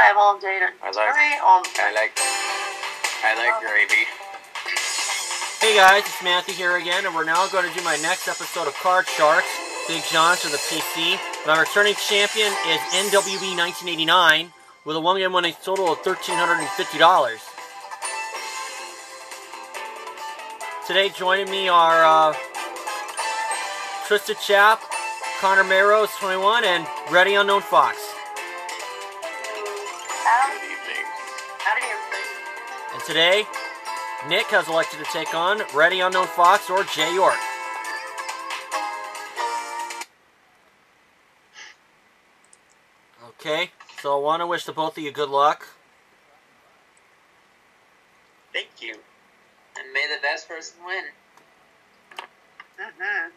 I'm all dated. I like gravy. Hey guys, it's Matthew here again, and we're now going to do my next episode of Card Sharks BigJon's for the PC. My returning champion is NWB1989 with a one-game winning total of $1,350. Today joining me are Twisted Chap, Connor Mayros 21, and ReadyUnknownFox. Good evening. Howdy, everybody. And today, Nick has elected to take on ReadyUnknownFox or Jay York. Okay, so I want to wish the both of you good luck. Thank you. And may the best person win. Mm-hmm.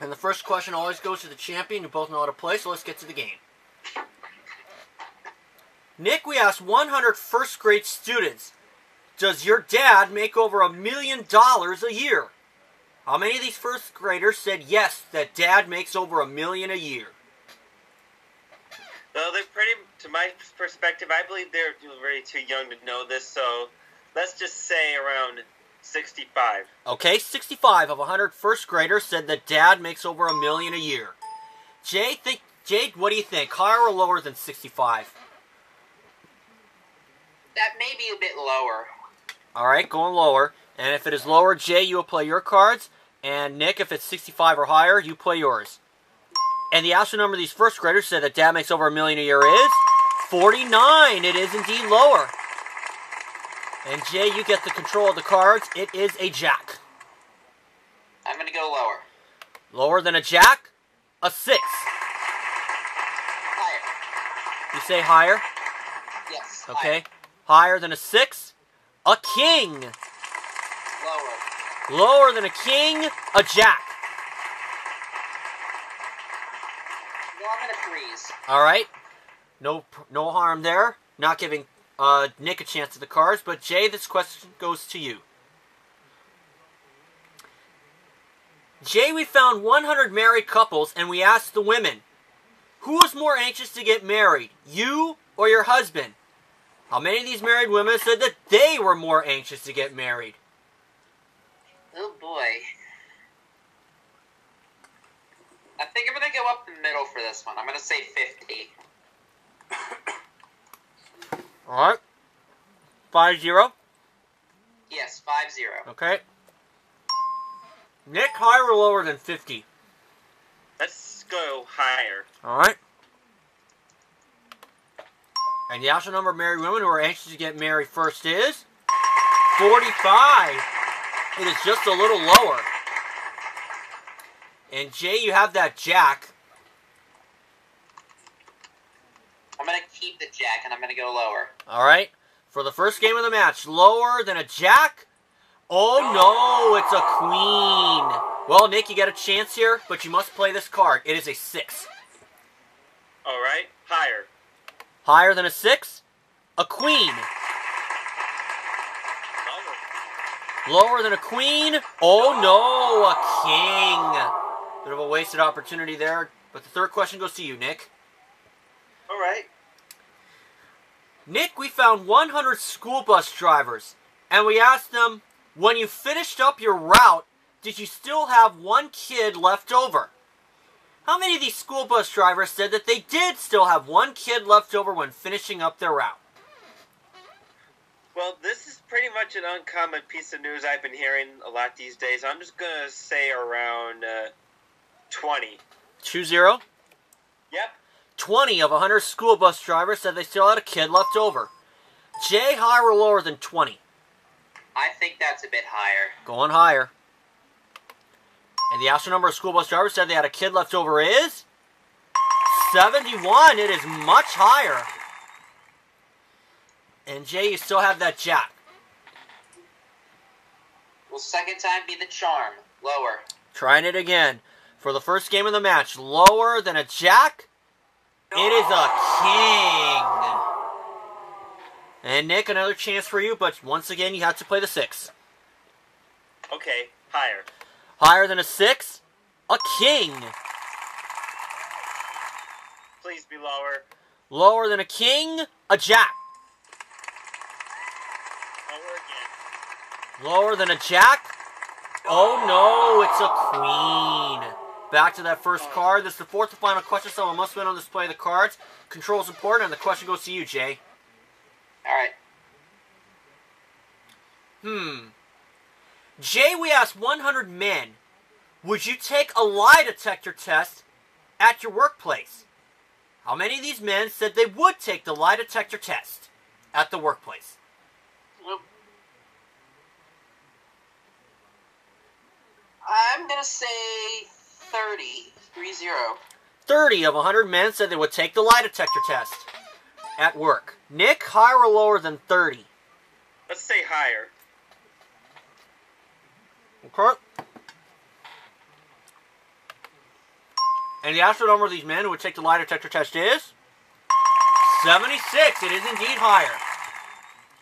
And the first question always goes to the champion. You both know how to play, so let's get to the game. Nick, we asked 100 first grade students, does your dad make over $1 million a year? How many of these first graders said yes, that dad makes over $1 million a year? Well, they're pretty, to my perspective, I believe they're really too young to know this, so let's just say around 65. Okay, 65 of 100 first graders said that dad makes over $1 million a year. Jay, what do you think? Higher or lower than 65? That may be a bit lower. Alright, going lower. And if it is lower, Jay, you will play your cards. And Nick, if it's 65 or higher, you play yours. And the actual number of these first graders said that dad makes over $1 million a year is 49. It is indeed lower. And Jay, you get the control of the cards. It is a jack. I'm going to go lower. Lower than a jack? A 6. Higher. You say higher? Yes. Okay. Higher than a 6? A king. Lower. Lower than a king? A jack. Well, I'm going to freeze. Alright. No harm there. Not giving Nick a chance at the cards. But Jay, this question goes to you. Jay, we found 100 married couples and we asked the women, who was more anxious to get married, you or your husband? How many of these married women said that they were more anxious to get married? Oh, boy. I think I'm going to go up the middle for this one. I'm going to say 50. Alright. 5-0. Yes, 5-0. Okay. Nick, higher or lower than 50? Let's go higher. Alright. And the actual number of married women who are anxious to get married first is 45. It is just a little lower. And Jay, you have that jack. I'm going to keep the jack, and I'm going to go lower. Alright. For the first game of the match, lower than a jack? Oh no, it's a queen. Well, Nick, you got a chance here, but you must play this card. It is a 6. Alright, higher. Higher than a 6? A queen. Lower than a queen? Oh no, a king. Bit of a wasted opportunity there. But the third question goes to you, Nick. Alright. Nick, we found 100 school bus drivers. And we asked them, when you finished up your route, did you still have one kid left over? How many of these school bus drivers said that they did still have one kid left over when finishing up their route? Well, this is pretty much an uncommon piece of news I've been hearing a lot these days. I'm just going to say around 20. 2-0? Yep. 20 of 100 school bus drivers said they still had a kid left over. Jay, higher or lower than 20? I think that's a bit higher. Going higher. And the actual number of school bus drivers said they had a kid left over is 71. It is much higher. And Jay, you still have that jack. Will second time be the charm? Lower. Trying it again. For the first game of the match, lower than a jack? It is a king. And Nick, another chance for you, but once again, you have to play the 6. Okay, higher. Higher than a 6? a king. Please be lower. Lower than a king, a jack. Lower again. Lower than a jack. Oh no, it's a queen. Back to that first card. This is the fourth and final question. Someone must win on display of the cards. Control is important, and the question goes to you, Jay. Alright. Jay, we asked 100 men, would you take a lie detector test at your workplace? How many of these men said they would take the lie detector test at the workplace? Well, I'm going to say 30. 30. 30 of 100 men said they would take the lie detector test at work. Nick, higher or lower than 30? Let's say higher. Okay. And the actual number of these men who would take the lie detector test is 76. It is indeed higher.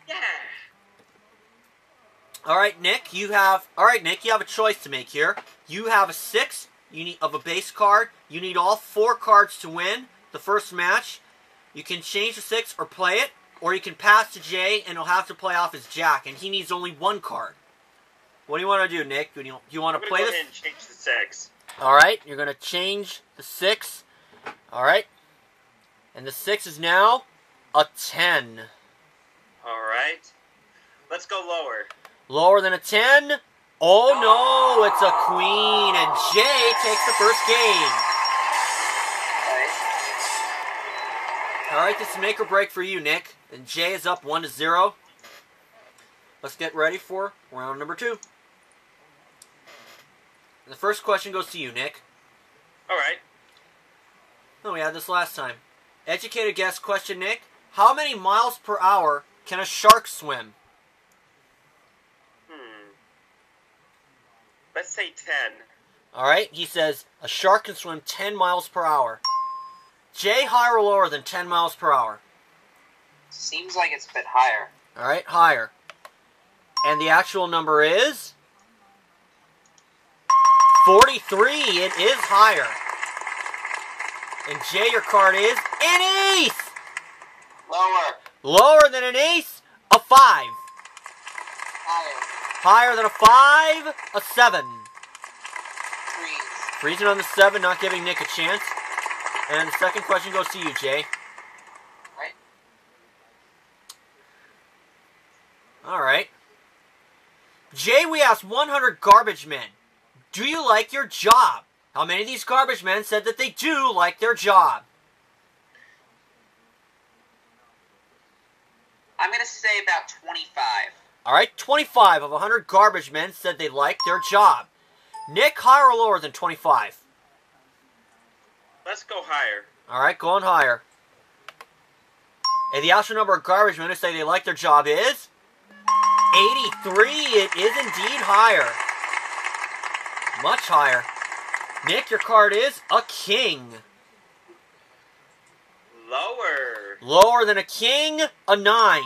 Yeah. All right, Nick, you have a choice to make here. You have a 6 of a base card. You need all 4 cards to win the first match. You can change the 6 or play it, or you can pass to Jay and he'll have to play off his jack, and he needs only 1 card. What do you want to do, Nick? Do you want to play go this? ahead and change the 6. All right, you're going to change the 6. All right. And the 6 is now a 10. All right. Let's go lower. Lower than a 10? Oh no, it's a queen, and Jay takes the first game. All right, this is make or break for you, Nick. And Jay is up 1-0. Let's get ready for round number 2. And the first question goes to you, Nick. All right. Oh, we had this last time. Educated guess question, Nick. How many miles per hour can a shark swim? Let's say 10. All right, he says a shark can swim 10 miles per hour. Jay, higher or lower than 10 miles per hour? Seems like it's a bit higher. All right, higher. And the actual number is 43. It is higher. And Jay, your card is an ace. Lower. Lower than an ace, a 5. Higher. Higher than a 5, a 7. Freeze. Freezing on the 7, not giving Nick a chance. And the second question goes to you, Jay. Right. All right. Jay, we asked 100 garbage men, do you like your job? How many of these garbage men said that they do like their job? I'm going to say about 25. All right, 25 of 100 garbage men said they like their job. Nick, higher or lower than 25? Let's go higher. All right, going higher. And the actual number of garbage men who say they like their job is 83. It is indeed higher. Much higher. Nick, your card is a king. Lower. Lower than a king, a 9. I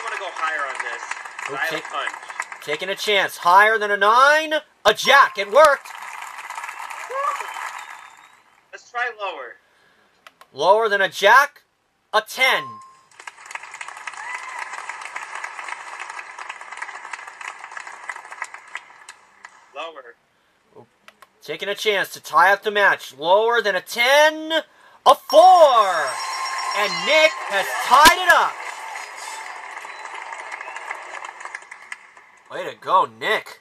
want to go higher on this. I have a punch. Taking a chance. Higher than a 9, a jack. It worked. Let's try lower. Lower than a jack, a 10. Lower. Taking a chance to tie up the match. Lower than a 10, a 4. And Nick has tied it up. Way to go, Nick.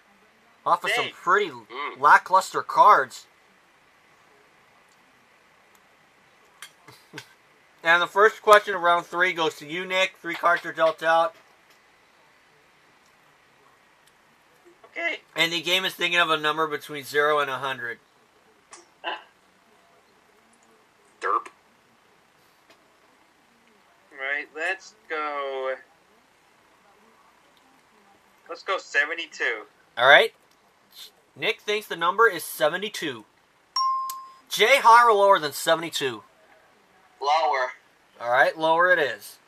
Off of some pretty lackluster cards. And the first question of round 3 goes to you, Nick. 3 cards are dealt out. Okay. And the game is thinking of a number between 0 and 100. Derp. Right, let's go 72. Alright. Nick thinks the number is 72. Jay, higher or lower than 72? Lower. Alright, lower it is.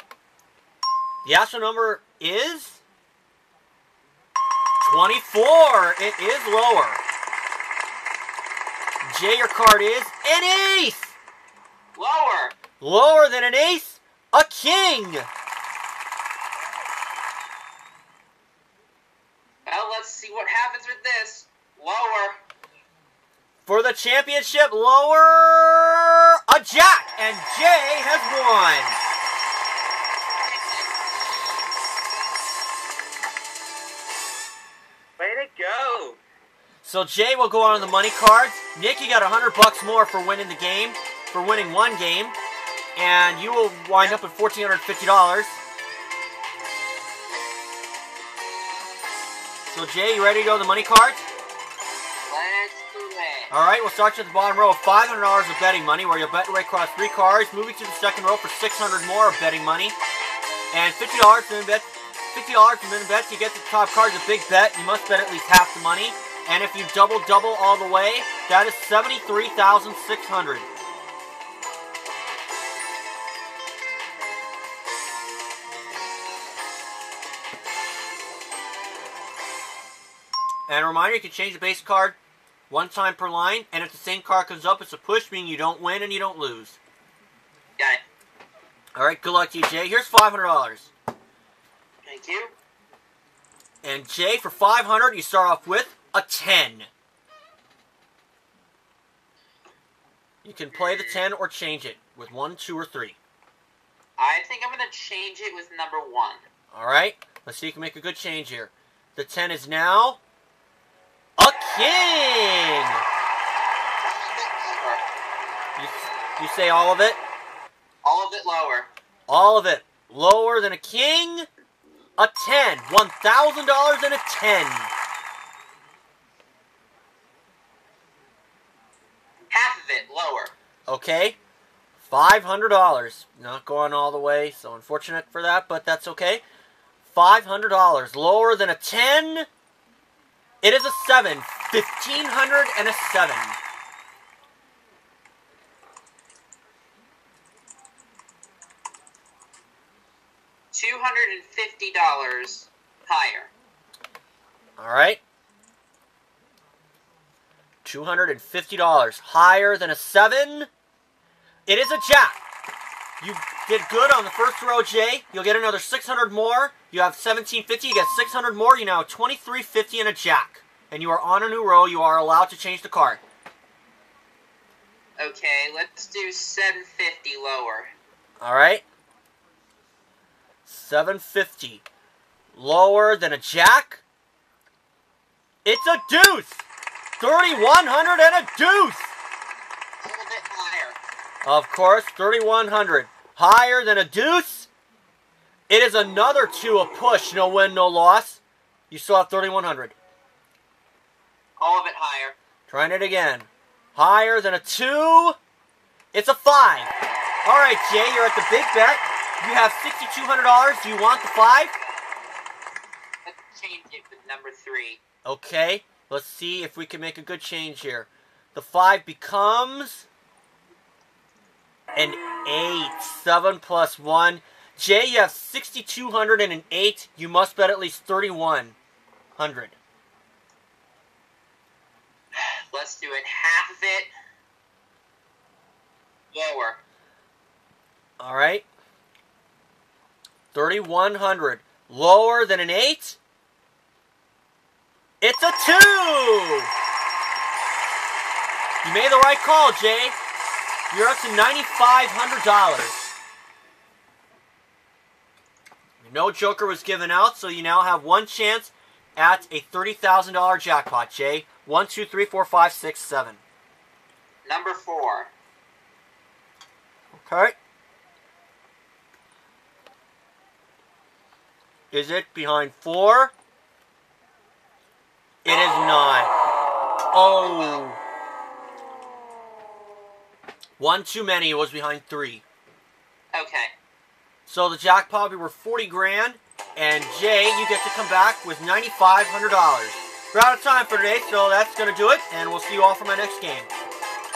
The actual number is 24. It is lower. Jay, your card is an ace. Lower. Lower than an ace, a king. Well, let's see what happens with this. Lower. For the championship, lower, a jack. And Jay has won. Way to go. So Jay will go on the money cards. Nick, you got $100 more for winning the game, for winning one game. And you will wind up with $1,450. So Jay, you ready to go to the money cards? Let's do it. Alright, we'll start you at the bottom row of $500 of betting money, where you'll bet your way across 3 cards, moving to the second row for $600 more of betting money. And $50 from bet. $50 from minimum bet, you get the top cards a big bet. You must bet at least half the money. And if you double all the way, that is $73,600. And a reminder, you can change the base card one time per line, and if the same card comes up, it's a push, meaning you don't win and you don't lose. Got it. Alright, good luck to you, Jay. Here's $500. Thank you. And Jay, for $500, you start off with a 10. You can play the 10 or change it with 1, 2, or 3. I think I'm going to change it with number 1. Alright, let's see if you can make a good change here. The 10 is now a king! You say all of it? All of it lower. All of it lower than a king? A 10. $1,000 and a 10. Half of it lower. Okay. $500. Not going all the way, so unfortunate for that, but that's okay. $500. Lower than a 10. It is a 7. $1,500 and a 7. $250 higher. Alright. $250. Higher than a 7. It is a jack. You did good on the first row, Jay. You'll get another $600 more. You have $1,750. You get $600 more. You now have $2,350 and a jack. And you are on a new row. You are allowed to change the card. Okay, let's do $750 lower. Alright. $750. Lower than a jack. It's a deuce. $3,100 and a deuce. A little bit higher. Of course, $3,100. Higher than a deuce. It is another 2, a push. No win, no loss. You still have $3,100. All of it higher. Trying it again. Higher than a 2. It's a 5. All right, Jay, you're at the big bet. You have $6,200. Do you want the 5? Let's change it with number 3. Okay, let's see if we can make a good change here. The 5 becomes an 8. 7 plus 1. Jay, you have $6,200 and an 8. You must bet at least $3,100. Let's do it. Half of it lower. All right. $3,100. Lower than an 8? It's a 2! You made the right call, Jay. You're up to $9,500. No joker was given out, so you now have one chance at a $30,000 jackpot, Jay. 1, 2, 3, 4, 5, 6, 7. Number 4. Okay. Is it behind 4? It is not. Oh. 1 too many. It was behind 3. Okay. So the jackpot, we were 40 grand. And Jay, you get to come back with $9,500. We're out of time for today, so that's going to do it. And we'll see you all for my next game.